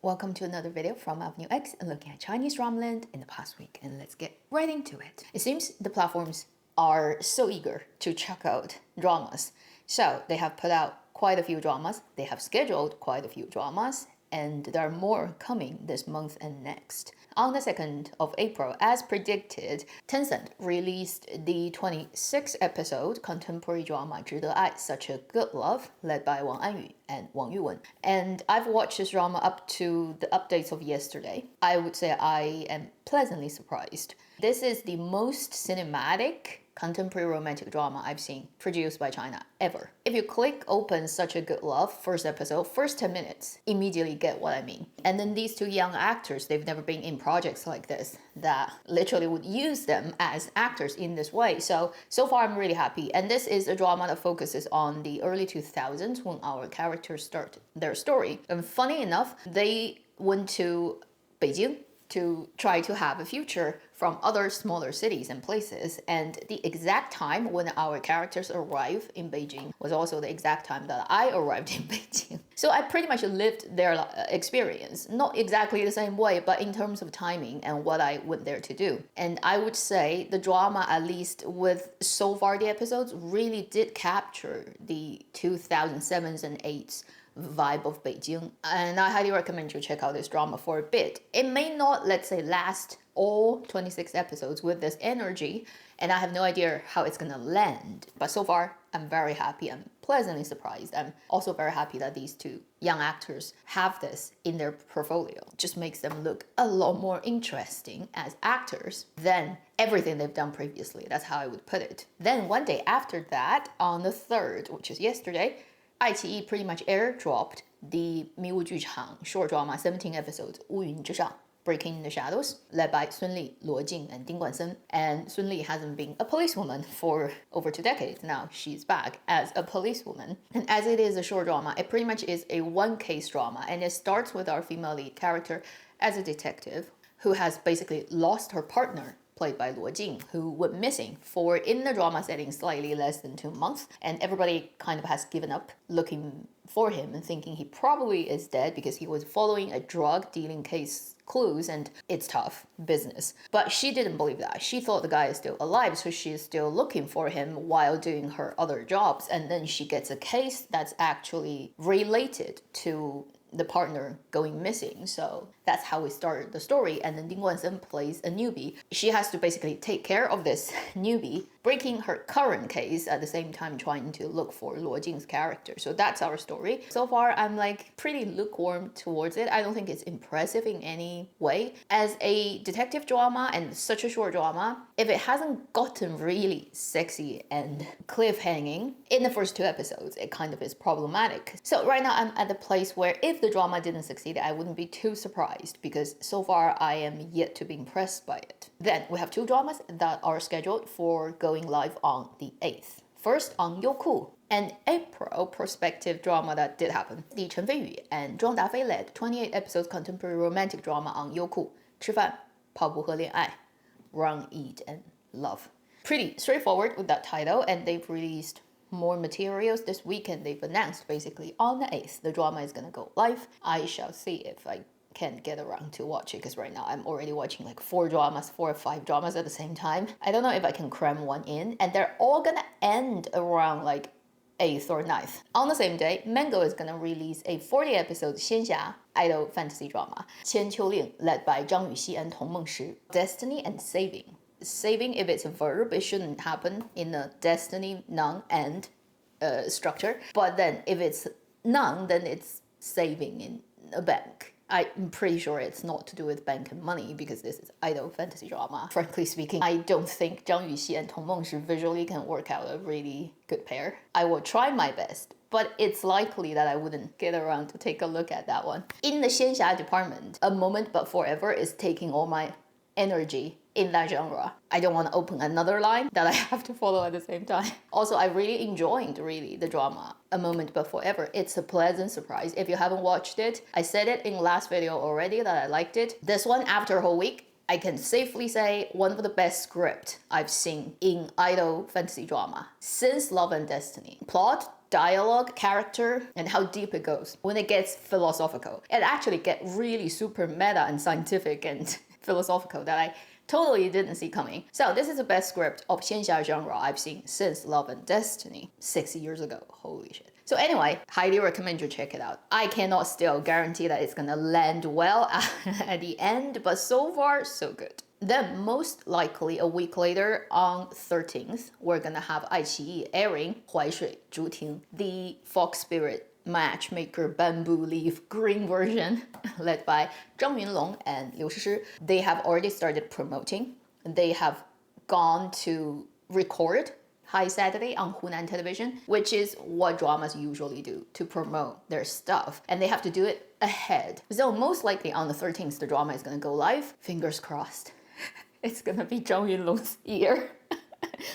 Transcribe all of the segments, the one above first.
Welcome to another video from Avenue X and looking at Chinese dramaland in the past week, and let's get right into it. It seems the platforms are so eager to check out dramas, so they have put out quite a few dramas, they have scheduled quite a few dramas, and there are more coming this month and next. On the 2nd of April, as predicted, Tencent released the 26th episode contemporary drama 值得爱, Such a Good Love, led by Wang Anyu and Wang Yuwen. And I've watched this drama up to the updates of yesterday. I would say I am pleasantly surprised. This is the most cinematic contemporary romantic drama I've seen produced by China ever. If you click open Such a Good Love, first episode, first 10 minutes, immediately get what I mean. And then these two young actors, they've never been in projects like this that literally would use them as actors in this way. So far I'm really happy. And this is a drama that focuses on the early 2000s when our characters start their story. And funny enough, they went to Beijing to try to have a future from other smaller cities and places. And the exact time when our characters arrive in Beijing was also the exact time that I arrived in Beijing. So I pretty much lived their experience, not exactly the same way, but in terms of timing and what I went there to do. And I would say the drama, at least with so far the episodes, really did capture the 2007s and 8s vibe of Beijing, and I highly recommend you check out this drama for a bit. It may not, let's say, last all 26 episodes with this energy, and I have no idea how it's gonna land, but so far I'm very happy. I'm pleasantly surprised. I'm also very happy that these two young actors have this in their portfolio. It just makes them look a lot more interesting as actors than everything they've done previously. That's how I would put it. Then one day after that, on the 3rd, which is yesterday, iQIYI pretty much airdropped the 迷雾剧场 short drama 17 episodes 乌云之上 Breaking in the Shadows, led by Sun Li, Luo Jing, and Ding Guansen. And Sun Li hasn't been a policewoman for over 2 decades now. She's back as a policewoman. And as it is a short drama, it pretty much is a one-case drama, and it starts with our female lead character as a detective who has basically lost her partner, played by Luo Jing, who went missing for, in the drama setting, slightly less than 2 months, and everybody kind of has given up looking for him and thinking he probably is dead because he was following a drug dealing case clues, and it's tough business. But she didn't believe that. She thought the guy is still alive, so she's still looking for him while doing her other jobs, and then she gets a case that's actually related to the partner going missing. So that's how we started the story. And then Ding Guansen plays a newbie. She has to basically take care of this newbie, breaking her current case at the same time trying to look for Luo Jing's character. So that's our story. So far, I'm like pretty lukewarm towards it. I don't think it's impressive in any way. As a detective drama and such a short drama, if it hasn't gotten really sexy and cliffhanging in the first 2 episodes, it kind of is problematic. So right now I'm at the place where if the drama didn't succeed, I wouldn't be too surprised because so far I am yet to be impressed by it. Then we have 2 dramas that are scheduled for going live on the 8th. First, on Youku, an April prospective drama that did happen. Li Chenfei and Zhuang Dafei led 28 episodes contemporary romantic drama on Youku, 吃饭, 跑步和恋爱, Run, Eat, and Love. Pretty straightforward with that title, and they've released more materials this week, and they've announced basically on the 8th the drama is gonna go live. I shall see if I can get around to watch it, because right now I'm already watching like 4 or 5 dramas at the same time. I don't know if I can cram one in, and they're all gonna end around like 8th or 9th. On the same day, Mango is gonna release a 40-episode 仙侠 idol fantasy drama, 千秋令, led by Zhang Yuxi and Tong Mengshi, Destiny and Saving. Saving, if it's a verb, it shouldn't happen in a destiny, noun, and structure. But then if it's noun, then it's saving in a bank. I'm pretty sure it's not to do with bank and money because this is idol fantasy drama. Frankly speaking, I don't think Zhang Yuxi and Tong Mengshi visually can work out a really good pair. I will try my best, but it's likely that I wouldn't get around to take a look at that one. In the 仙侠 department, A Moment But Forever is taking all my energy in that genre. I don't want to open another line that I have to follow at the same time. Also, I really enjoyed the drama A Moment But Forever. It's a pleasant surprise. If you haven't watched it, I said it in last video already that I liked it. This one, after a whole week, I can safely say one of the best script I've seen in idol fantasy drama since Love and Destiny. Plot, dialogue, character, and how deep it goes. When it gets philosophical, it actually gets really super meta and scientific and philosophical that I totally didn't see coming. So this is the best script of xianxia genre I've seen since Love and Destiny 6 years ago. Holy shit. So anyway, highly recommend you check it out. I cannot still guarantee that it's gonna land well at the end, but so far, so good. Then most likely a week later on 13th, we're gonna have iQIYI airing 淮水竹亭, the Fox Spirit matchmaker bamboo leaf green version led by Zhang Yunlong and Liu Shishi. They have already started promoting. They have gone to record High Saturday on Hunan television, which is what dramas usually do to promote their stuff. And they have to do it ahead. So most likely on the 13th, the drama is gonna go live. Fingers crossed. It's gonna be Zhang Yunlong's year.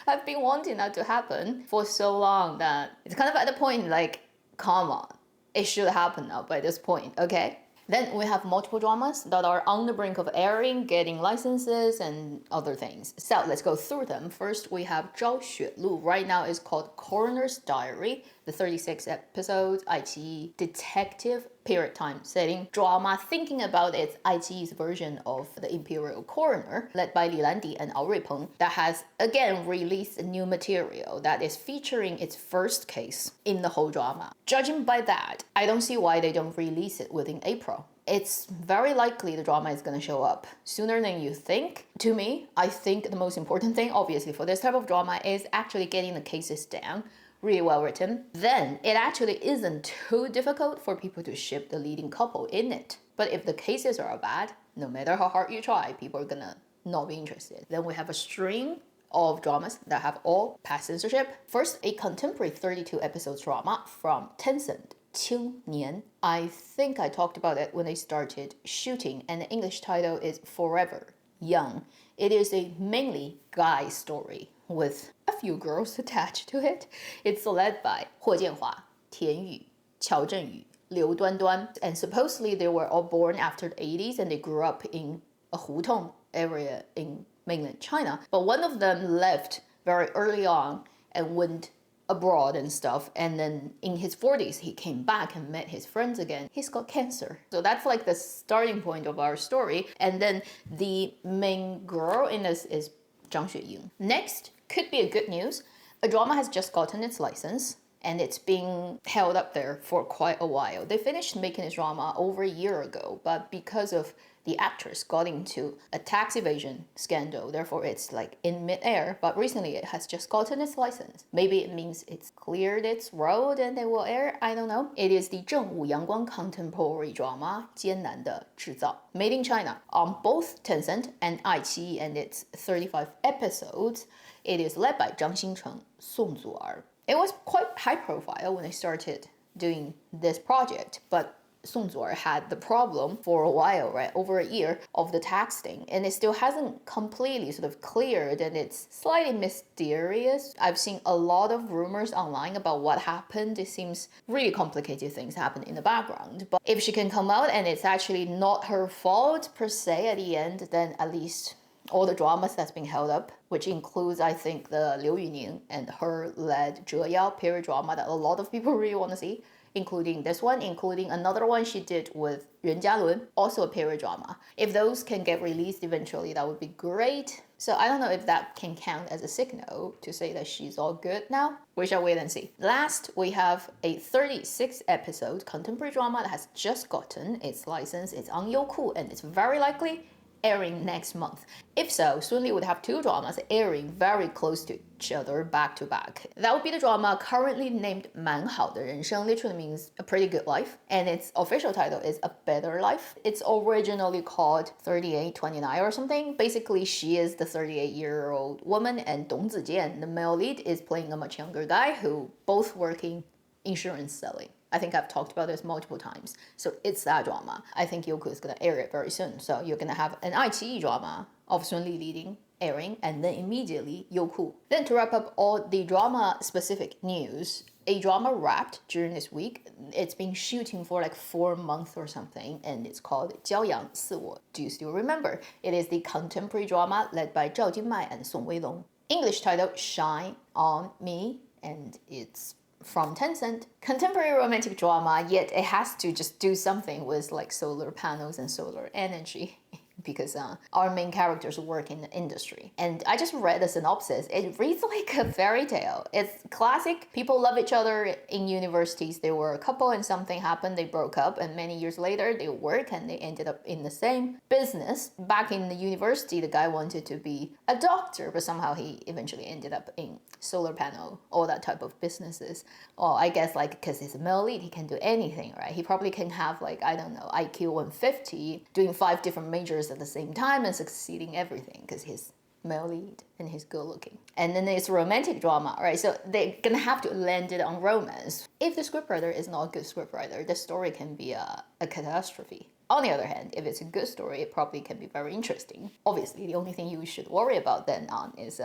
I've been wanting that to happen for so long that it's kind of at the point like, come on, it should happen now by this point, okay? Then we have multiple dramas that are on the brink of airing, getting licenses and other things. So let's go through them. First, we have Zhao Xuelu. Right now it's called Coroner's Diary, the 36 episodes, iQIYI detective period time setting drama, thinking about its iQIYI's version of the Imperial Coroner, led by Li Landi and Ao Ruipeng, that has again released new material that is featuring its first case in the whole drama. Judging by that, I don't see why they don't release it within April. It's very likely the drama is going to show up sooner than you think. To me, I think the most important thing, obviously, for this type of drama is actually getting the cases down, really well written. Then it actually isn't too difficult for people to ship the leading couple in it. But if the cases are bad, no matter how hard you try, people are gonna not be interested. Then we have a string of dramas that have all passed censorship. First, a contemporary 32 episodes drama from Tencent, 青年. I think I talked about it when they started shooting, and the English title is Forever Young. It is a mainly guy story with a few girls attached to it. It's led by Huo Jianhua, Tian Yu, Qiao Zhenyu, Liu Duanduan, and supposedly they were all born after the 80s and they grew up in a hutong area in mainland China. But one of them left very early on and went abroad and stuff, and then in his 40s he came back and met his friends again. He's got cancer. So that's like the starting point of our story. And then the main girl in this is Zhang Xueying. Next could be a good news. A drama has just gotten its license and it's being held up there for quite a while. They finished making this drama over a year ago, but because of the actress got into a tax evasion scandal, therefore it's like in mid-air, but recently it has just gotten its license. Maybe it means it's cleared its road and it will air, I don't know. It is the 正午阳光 contemporary drama 艰难的制造, made in China on both Tencent and iQIYI, and its 35 episodes. It is led by Zhang Xingcheng, Song Zu'er. It was quite high profile when they started doing this project, but Song Zu'er had the problem for a while, right? Over a year of the tax thing, and it still hasn't completely sort of cleared, and it's slightly mysterious. I've seen a lot of rumors online about what happened. It seems really complicated things happen in the background. But if she can come out and it's actually not her fault per se at the end, then at least all the dramas that's being held up, which includes, I think, the Liu Yuning and her led 折腰 period drama that a lot of people really want to see, including this one, including another one she did with Yuan Jialun, also a period drama. If those can get released eventually, that would be great. So I don't know if that can count as a signal to say that she's all good now. We shall wait and see. Last, we have a 36 episode contemporary drama that has just gotten its license. It's on Youku, and it's very likely airing next month. If so, Sun Li would have two dramas airing very close to each other back to back. That would be the drama currently named 蛮好的人生, literally means a pretty good life, and its official title is A Better Life. It's originally called 3829 or something. Basically, she is the 38-year-old woman, and Dong Zijian, the male lead, is playing a much younger guy who both working insurance selling. I think I've talked about this multiple times. So it's that drama. I think Youku is going to air it very soon. So you're going to have an iQIYI drama of Sun Li leading, airing, and then immediately Youku. Then to wrap up all the drama-specific news, a drama wrapped during this week. It's been shooting for like 4 months or something, and it's called 骄阳似我. Do you still remember? It is the contemporary drama led by Zhao Jinmai and Song Weilong. English title Shine on Me, and it's from Tencent. Contemporary romantic drama, yet it has to just do something with like solar panels and solar energy. Because our main characters work in the industry. And I just read the synopsis. It reads like a fairy tale. It's classic. People love each other in universities. They were a couple and something happened. They broke up, and many years later they work and they ended up in the same business. Back in the university, the guy wanted to be a doctor, but somehow he eventually ended up in solar panel, all that type of businesses. Well, I guess like because he's a male lead, he can do anything, right? He probably can have like, I don't know, IQ 150, doing 5 different majors at the same time and succeeding everything because he's male lead and he's good looking. And then it's romantic drama, right? So they're gonna have to land it on romance. If the scriptwriter is not a good scriptwriter, the story can be a catastrophe. On the other hand, if it's a good story, it probably can be very interesting. Obviously, the only thing you should worry about then on is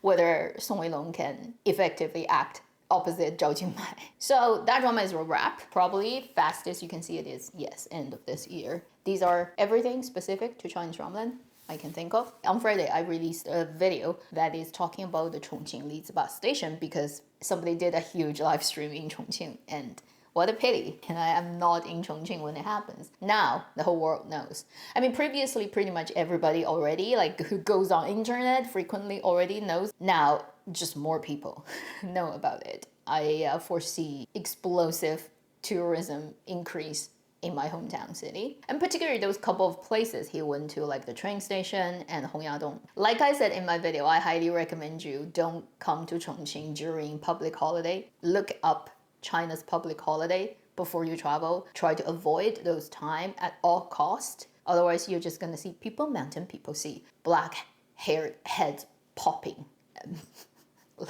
whether Song Weilong can effectively act opposite Zhao Jinmai. So that drama is a wrap. Probably fastest you can see it is, yes, end of this year. These are everything specific to Chinese drama I can think of. On Friday, I released a video that is talking about the Chongqing Leeds bus station because somebody did a huge live stream in Chongqing, and what a pity. And I am not in Chongqing when it happens. Now, the whole world knows. I mean, previously, pretty much everybody already, like who goes on internet frequently already knows. Now, just more people know about it. I foresee explosive tourism increase in my hometown city, and particularly those couple of places he went to, like the train station and Hongyadong. Like I said in my video, I highly recommend you don't come to Chongqing during public holiday. Look up China's public holiday before you travel. Try to avoid those time at all cost. Otherwise, you're just gonna see people mountain, people see black-haired heads popping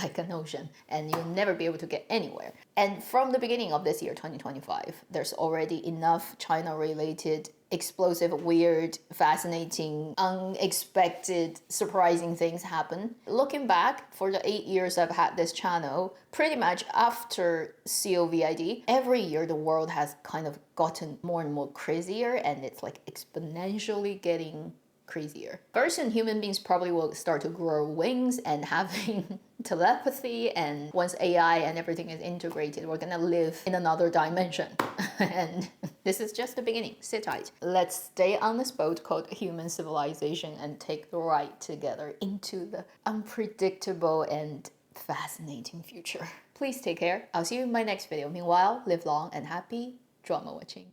like an ocean, and you'll never be able to get anywhere. And from the beginning of this year, 2025, there's already enough China-related, explosive, weird, fascinating, unexpected, surprising things happen. Looking back, for the 8 years I've had this channel, pretty much after COVID, every year the world has kind of gotten more and more crazier, and it's like exponentially getting crazier. Very soon, human beings probably will start to grow wings and having telepathy, and once AI and everything is integrated, we're gonna live in another dimension. And this is just the beginning. Sit tight. Let's stay on this boat called human civilization and take the ride together into the unpredictable and fascinating future. Please take care. I'll see you in my next video. Meanwhile, live long and happy drama watching.